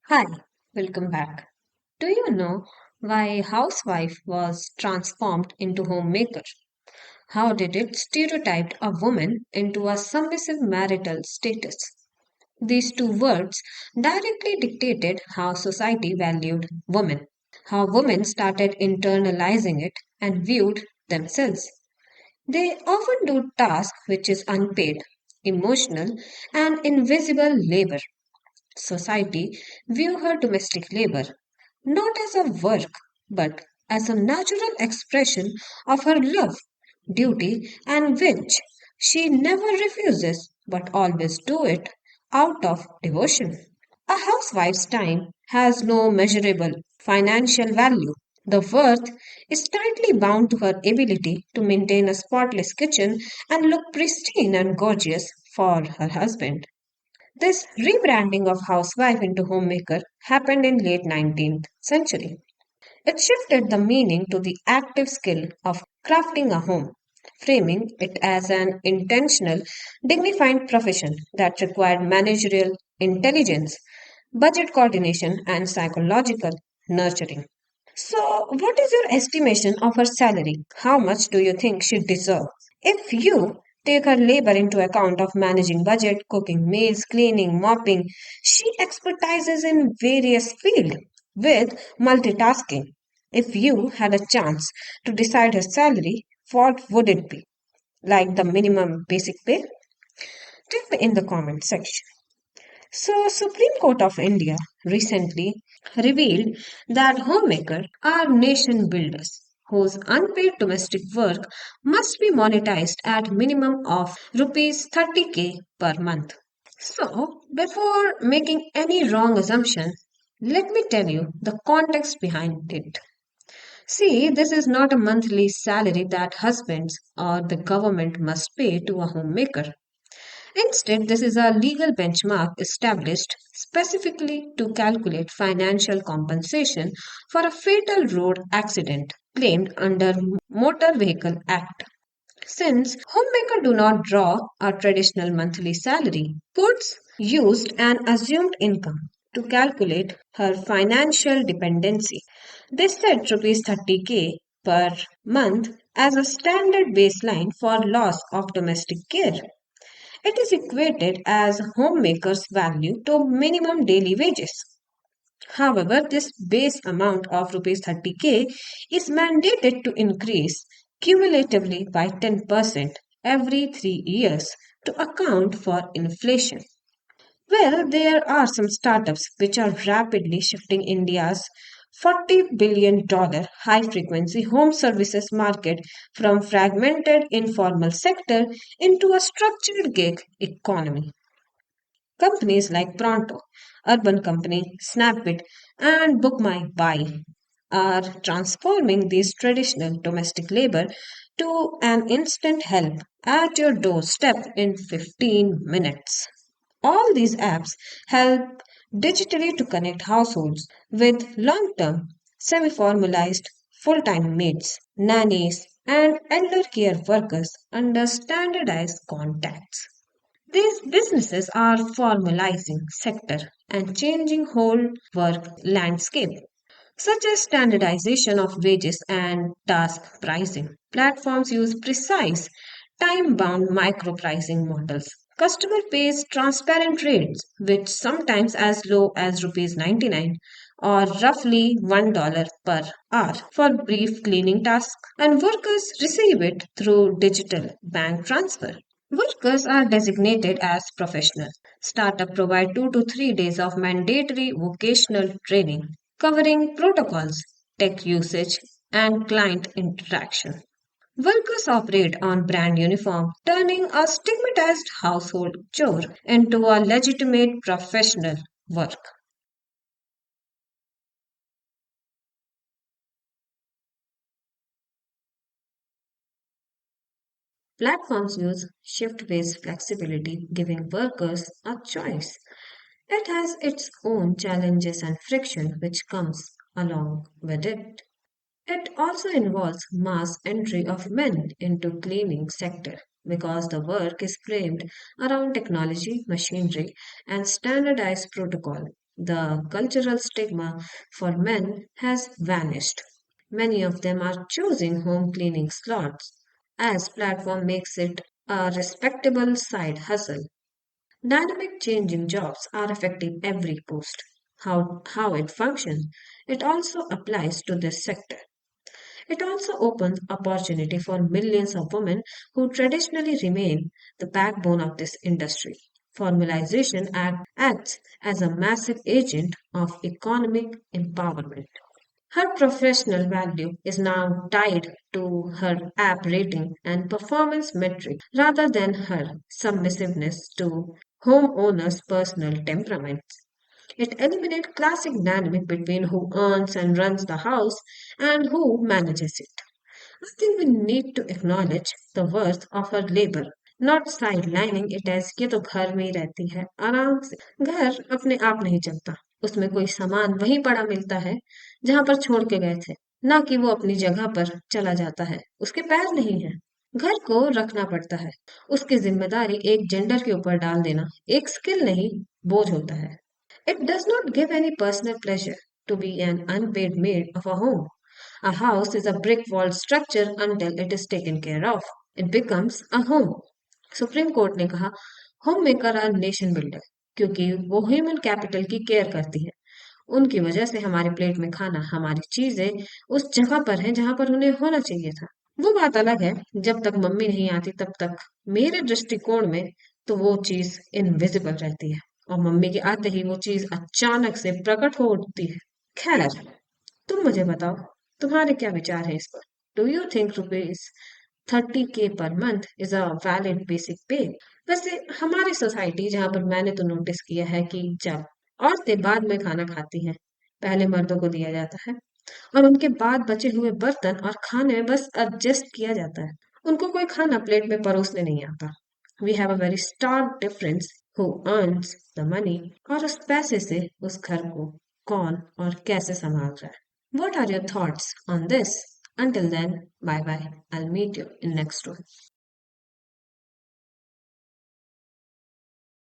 Hi, welcome back. Do you know why Housewife was transformed into Homemaker? How did it stereotype a woman into a submissive marital status? These two words directly dictated how society valued women, how women started internalizing it and viewed themselves. They often do tasks which is unpaid, emotional, and invisible labor. Society view her domestic labor not as a work but as a natural expression of her love, duty, and which she never refuses but always do it out of devotion. A housewife's time has no measurable financial value. The worth is tightly bound to her ability to maintain a spotless kitchen and look pristine and gorgeous for her husband. This rebranding of housewife into homemaker happened in late 19th century. It shifted the meaning to the active skill of crafting a home, framing it as an intentional, dignified profession that required managerial intelligence, budget coordination, and psychological nurturing. So, what is your estimation of her salary? How much do you think she deserves? If you take her labor into account of managing budget, cooking meals, cleaning, mopping, she expertises in various fields with multitasking. If you had a chance to decide her salary, what would it be? Like the minimum basic pay? Tell me in the comment section. So, Supreme Court of India recently revealed that homemakers are nation builders whose unpaid domestic work must be monetized at minimum of rupees 30k per month. So, before making any wrong assumption, let me tell you the context behind it. See, this is not a monthly salary that husbands or the government must pay to a homemaker. Instead, this is a legal benchmark established specifically to calculate financial compensation for a fatal road accident claimed under Motor Vehicle Act. Since homemakers do not draw a traditional monthly salary, courts used an assumed income to calculate her financial dependency. They set rupees 30k per month as a standard baseline for loss of domestic care. It is equated as homemakers' value to minimum daily wages. However, this base amount of rupees 30k is mandated to increase cumulatively by 10% every 3 years to account for inflation. Well, there are some startups which are rapidly shifting India's $40 billion high frequency home services market from fragmented informal sector into a structured gig economy. Companies like Pronto, Urban Company, Snapit, and Book My Buy are transforming these traditional domestic labor to an instant help at your doorstep in 15 minutes. All these apps help digitally to connect households with long term, semi formalized full time maids, nannies, and elder care workers under standardized contacts. These businesses are formalizing sector and changing whole work landscape, such as standardization of wages and task pricing. Platforms use precise, time bound micro pricing models. Customer pays transparent rates, which sometimes as low as rupees 99 or roughly $1 per hour for brief cleaning tasks, and workers receive it through digital bank transfer. Workers are designated as professional. Startup provide 2 to 3 days of mandatory vocational training covering protocols, tech usage, and client interaction. Workers operate on brand uniform, turning a stigmatized household chore into a legitimate professional work. Platforms use shift based flexibility, giving workers a choice. It has its own challenges and friction which comes along with it. It also involves mass entry of men into cleaning sector because the work is framed around technology, machinery, and standardized protocol. the cultural stigma for men has vanished. Many of them are choosing home cleaning slots as platform makes it a respectable side hustle. Dynamic changing jobs are affecting every post. How it functions, it also applies to this sector. It also opens opportunity for millions of women who traditionally remain the backbone of this industry. Acts as a massive agent of economic empowerment. Her professional value is now tied to her app rating and performance metric rather than her submissiveness to homeowners' personal temperaments. It eliminates classic dynamic between who earns and runs the house and who manages it. I think we need to acknowledge the worth of her labor, not sidelining it as ये तो घर में ही रहती है आराम से। घर अपने आप नहीं चलता, उसमें कोई सामान वहीं पड़ा मिलता है जहां पर छोड़ के गए थे, ना कि वो अपनी जगह पर चला जाता है। उसके पैर नहीं है, घर को रखना पड़ता है। उसकी जिम्मेदारी एक जेंडर के ऊपर डाल देना एक स्किल नहीं, बोझ होता है। It does not give any personal pleasure to be an unpaid maid of a home. A house is a brick walled structure until it is taken care of. It becomes a home. Supreme court ने कहा home maker our nation builder क्योंकि वो human capital की care करती है। उनकी वजह से हमारे प्लेट में खाना, हमारी चीजें उस जगह पर हैं जहां पर उन्हें होना चाहिए था। वो बात अलग है, जब तक मम्मी नहीं आती तब तक मेरे दृष्टिकोण में तो वो चीज इनविजिबल रहती है और मम्मी के आते ही वो चीज अचानक से प्रकट हो उठती है। खैर, तुम मुझे बताओ, तुम्हारे क्या विचार है इस पर? Do you think rupees 30K per month is a valid basic पे? वैसे हमारी सोसाइटी जहाँ पर मैंने तो नोटिस किया है कि जब औरतें बाद में खाना खाती हैं, पहले मर्दों को दिया जाता है और उनके बाद बचे हुए बर्तन और खाने में बस एडजस्ट किया जाता है। उनको कोई खाना प्लेट में परोसने नहीं आता। We have a very stark difference who earns the money और उस पैसे से उस घर को कौन और कैसे संभाल रहा है। What are your thoughts on this? Until then, bye bye. I'll meet you in next one.